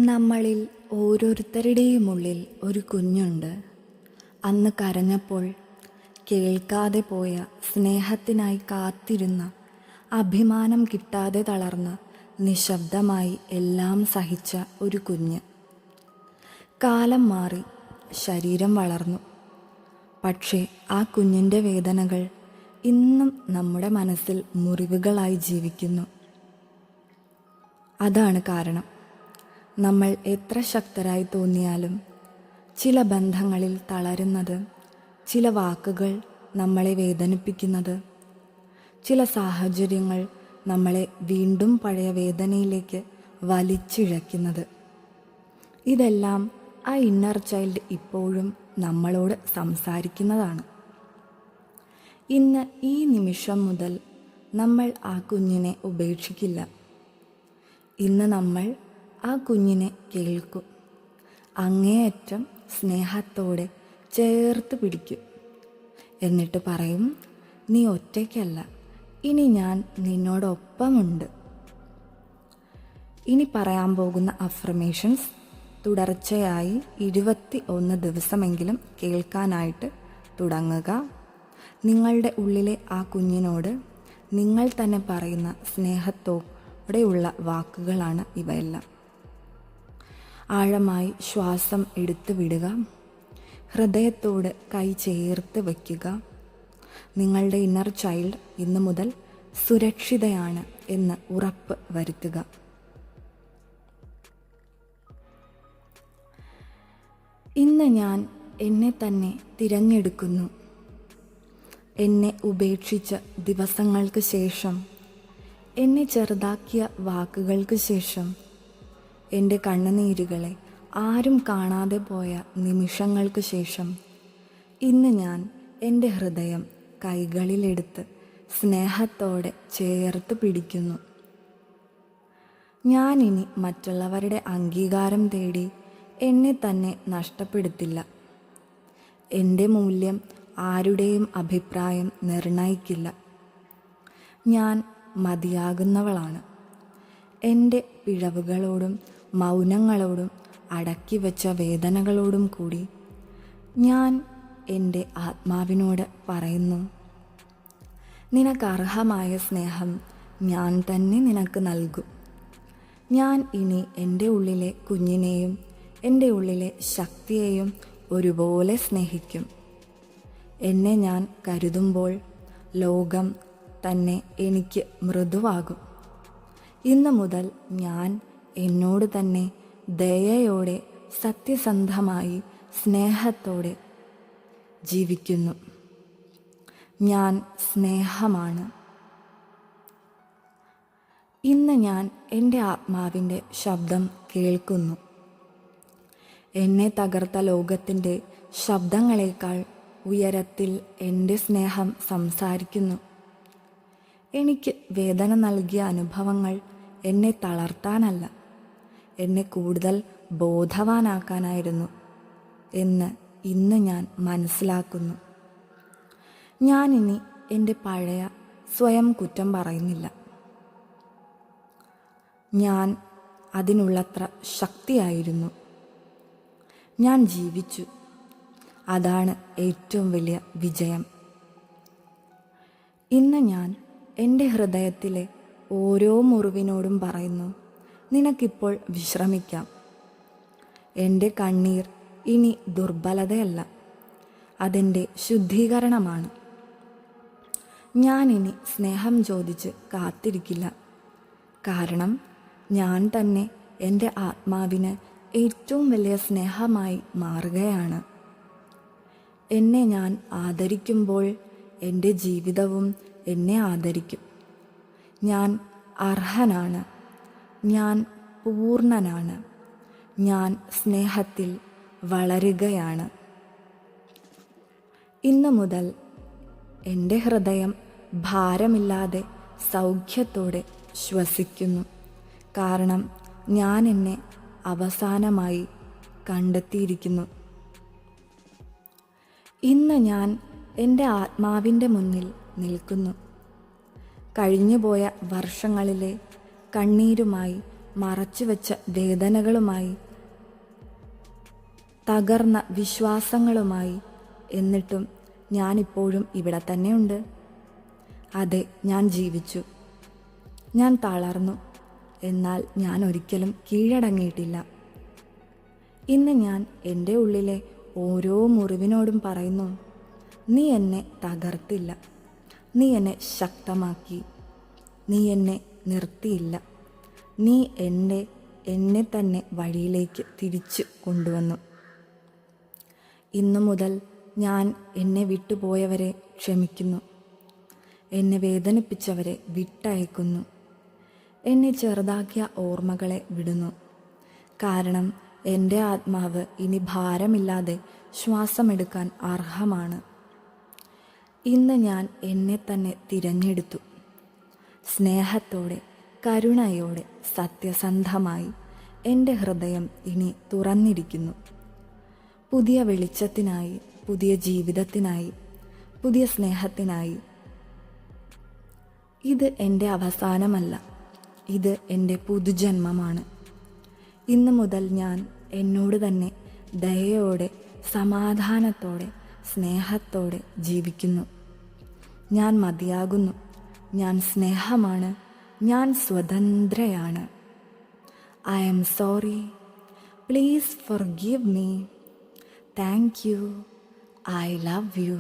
നമ്മളിൽ ഓരോരുത്തരുടെയും ഉള്ളിൽ ഒരു കുഞ്ഞുണ്ട്. അന്ന് കരഞ്ഞപ്പോൾ കേൾക്കാതെ പോയ, സ്നേഹത്തിനായി കാത്തിരുന്ന, അഭിമാനം കിട്ടാതെ തളർന്ന് നിശബ്ദമായി എല്ലാം സഹിച്ച ഒരു കുഞ്ഞ്. കാലം മാറി, ശരീരം വളർന്നു. പക്ഷേ ആ കുഞ്ഞിൻ്റെ വേദനകൾ ഇന്നും നമ്മുടെ മനസ്സിൽ മുറിവുകളായി ജീവിക്കുന്നു. അതാണ് കാരണം. നമ്മൾ എത്ര ശക്തരായി തോന്നിയാലും ചില ബന്ധങ്ങളിൽ തളരുന്നത്, ചില വാക്കുകൾ നമ്മളെ വേദനിപ്പിക്കുന്നത്, ചില സാഹചര്യങ്ങൾ നമ്മളെ വീണ്ടും പഴയ വേദനയിലേക്ക് വലിച്ചിഴക്കുന്നത്, ഇതെല്ലാം ആ ഇന്നർ ചൈൽഡ് ഇപ്പോഴും നമ്മളോട് സംസാരിക്കുന്നതാണ്. ഇന്ന് ഈ നിമിഷം മുതൽ നമ്മൾ ആ കുഞ്ഞിനെ ഉപേക്ഷിക്കില്ല. ഇന്ന് നമ്മൾ ആ കുഞ്ഞിനെ കേൾക്കും. അങ്ങേയറ്റം സ്നേഹത്തോടെ ചേർത്ത് പിടിക്കും. എന്നിട്ട് പറയും, നീ ഒറ്റയ്ക്കല്ല, ഇനി ഞാൻ നിന്നോടൊപ്പമുണ്ട്. ഇനി പറയാൻ പോകുന്ന അഫർമേഷൻസ് തുടർച്ചയായി 21 ദിവസമെങ്കിലും കേൾക്കാനായിട്ട് തുടങ്ങുക. നിങ്ങളുടെ ഉള്ളിലെ ആ കുഞ്ഞിനോട് നിങ്ങൾ തന്നെ പറയുന്ന സ്നേഹത്തോടെയുള്ള വാക്കുകളാണ് ഇവയെല്ലാം. ആഴമായി ശ്വാസം എടുത്തു വിടുക. ഹൃദയത്തോട് കൈ ചേർത്ത് വയ്ക്കുക. നിങ്ങളുടെ ഇന്നർ ചൈൽഡ് ഇന്നു മുതൽ സുരക്ഷിതയാണ് എന്ന് ഉറപ്പ് വരുത്തുക. ഇന്ന് ഞാൻ എന്നെ തന്നെ തിരഞ്ഞെടുക്കുന്നു. എന്നെ ഉപേക്ഷിച്ച ദിവസങ്ങൾക്ക് ശേഷം, എന്നെ ചെറുതാക്കിയ വാക്കുകൾക്ക് ശേഷം, എൻ്റെ കണ്ണുനീരുകളെ ആരും കാണാതെ പോയ നിമിഷങ്ങൾക്ക് ശേഷം, ഇന്ന് ഞാൻ എൻ്റെ ഹൃദയം കൈകളിലെടുത്ത് സ്നേഹത്തോടെ ചേർത്ത് പിടിക്കുന്നു. ഞാനിനി മറ്റുള്ളവരുടെ അംഗീകാരം തേടി എന്നെ തന്നെ നഷ്ടപ്പെടുത്തില്ല. എൻ്റെ മൂല്യം ആരുടെയും അഭിപ്രായം നിർണയിക്കില്ല. ഞാൻ മതിയാകുന്നവളാണ്. എൻ്റെ പിഴവുകളോടും മൗനങ്ങളോടും അടക്കി വച്ച വേദനകളോടും കൂടി ഞാൻ എൻ്റെ ആത്മാവിനോട് പറയുന്നു, നിനക്കർഹമായ സ്നേഹം ഞാൻ തന്നെ നിനക്ക് നൽകും. ഞാൻ ഇനി എൻ്റെ ഉള്ളിലെ കുഞ്ഞിനെയും എൻ്റെ ഉള്ളിലെ ശക്തിയെയും ഒരുപോലെ സ്നേഹിക്കും. എന്നെ ഞാൻ കരുതുമ്പോൾ ലോകം തന്നെ എനിക്ക് മൃദുവാകും. ഇന്നു മുതൽ ഞാൻ എന്നോട് തന്നെ ദയയോടെ, സത്യസന്ധമായി, സ്നേഹത്തോടെ ജീവിക്കുന്നു. ഞാൻ സ്നേഹമാണ്. ഇന്ന് ഞാൻ എൻ്റെ ആത്മാവിൻ്റെ ശബ്ദം കേൾക്കുന്നു. എന്നെ തകർത്ത ലോകത്തിൻ്റെ ശബ്ദങ്ങളേക്കാൾ ഉയരത്തിൽ എൻ്റെ സ്നേഹം സംസാരിക്കുന്നു. എനിക്ക് വേദന നൽകിയ അനുഭവങ്ങൾ എന്നെ തളർത്താനല്ല, എന്നെ കൂടുതൽ ബോധവാനാക്കാനായിരുന്നു എന്ന് ഇന്ന് ഞാൻ മനസ്സിലാക്കുന്നു. ഞാനിനി എൻ്റെ പഴയ സ്വയം കുറ്റം പറയുന്നില്ല. ഞാൻ അതിനുള്ളത്ര ശക്തിയായിരുന്നു. ഞാൻ ജീവിച്ചു. അതാണ് ഏറ്റവും വലിയ വിജയം. ഇന്ന് ഞാൻ എൻ്റെ ഹൃദയത്തിലെ ഓരോ മുറിവിനോടും പറയുന്നു, നിനക്കിപ്പോൾ വിശ്രമിക്കാം. എൻ്റെ കണ്ണീർ ഇനി ദുർബലതയല്ല, അതെൻ്റെ ശുദ്ധീകരണമാണ്. ഞാനിനി സ്നേഹം ചോദിച്ച് കാത്തിരിക്കില്ല. കാരണം ഞാൻ തന്നെ എൻ്റെ ആത്മാവിന് ഏറ്റവും വലിയ സ്നേഹമായി മാറുകയാണ്. എന്നെ ഞാൻ ആദരിക്കുമ്പോൾ എൻ്റെ ജീവിതവും എന്നെ ആദരിക്കും. ഞാൻ അർഹനാണ്. ഞാൻ പൂർണ്ണനാണ്. ഞാൻ സ്നേഹത്തിൽ വളരുകയാണ്. ഇന്നു മുതൽ എൻ്റെ ഹൃദയം ഭാരമില്ലാതെ സൗഖ്യത്തോടെ ശ്വസിക്കുന്നു. കാരണം ഞാൻ എന്നെ അവസാനമായി കണ്ടെത്തിയിരിക്കുന്നു. ഇന്ന് ഞാൻ എൻ്റെ ആത്മാവിൻ്റെ മുന്നിൽ നിൽക്കുന്നു. കഴിഞ്ഞുപോയ വർഷങ്ങളിലെ കണ്ണീരുമായി മറച്ചുവെച്ച വേദനകളുമായി, തകർന്ന വിശ്വാസങ്ങളുമായി. എന്നിട്ടും ഞാനിപ്പോഴും ഇവിടെ തന്നെയുണ്ട്. അതെ, ഞാൻ ജീവിച്ചു, ഞാൻ തളർന്നു, എന്നാൽ ഞാൻ ഒരിക്കലും കീഴടങ്ങിയിട്ടില്ല. ഇന്ന് ഞാൻ എൻ്റെ ഉള്ളിലെ ഓരോ മുറിവിനോടും പറയുന്നു, നീ എന്നെ തകർത്തില്ല, നീ എന്നെ ശക്തമാക്കി, നീ എന്നെ നിർത്തിയില്ല, നീ എന്നെ തന്നെ വഴിയിലേക്ക് തിരിച്ചു കൊണ്ടുവന്നു. ഇന്നു മുതൽ ഞാൻ എന്നെ വിട്ടുപോയവരെ ക്ഷമിക്കുന്നു, എന്നെ വേദനിപ്പിച്ചവരെ വിട്ടയക്കുന്നു, എന്നെ ചെറുതാക്കിയ ഓർമ്മകളെ വിടുന്നു. കാരണം എൻ്റെ ആത്മാവ് ഇനി ഭാരമില്ലാതെ ശ്വാസമെടുക്കാൻ അർഹമാണ്. ഇന്ന് ഞാൻ എന്നെ തന്നെ തിരഞ്ഞെടുത്തു. സ്നേഹത്തോടെ, കരുണയോടെ, സത്യസന്ധമായി എൻ്റെ ഹൃദയം ഇനി തുറന്നിരിക്കുന്നു. പുതിയ വെളിച്ചത്തിനായി, പുതിയ ജീവിതത്തിനായി, പുതിയ സ്നേഹത്തിനായി. ഇത് എൻ്റെ അവസാനമല്ല, ഇത് എൻ്റെ പുതുജന്മമാണ്. ഇന്നു മുതൽ ഞാൻ എന്നോട് തന്നെ ദയയോടെ, സമാധാനത്തോടെ, സ്നേഹത്തോടെ ജീവിക്കുന്നു. ഞാൻ മതിയാകുന്നു, ഞാൻ സ്നേഹമാണ്, ഞാൻ സ്വതന്ത്രയാണ്. I am sorry, please forgive me. Thank you, I love U.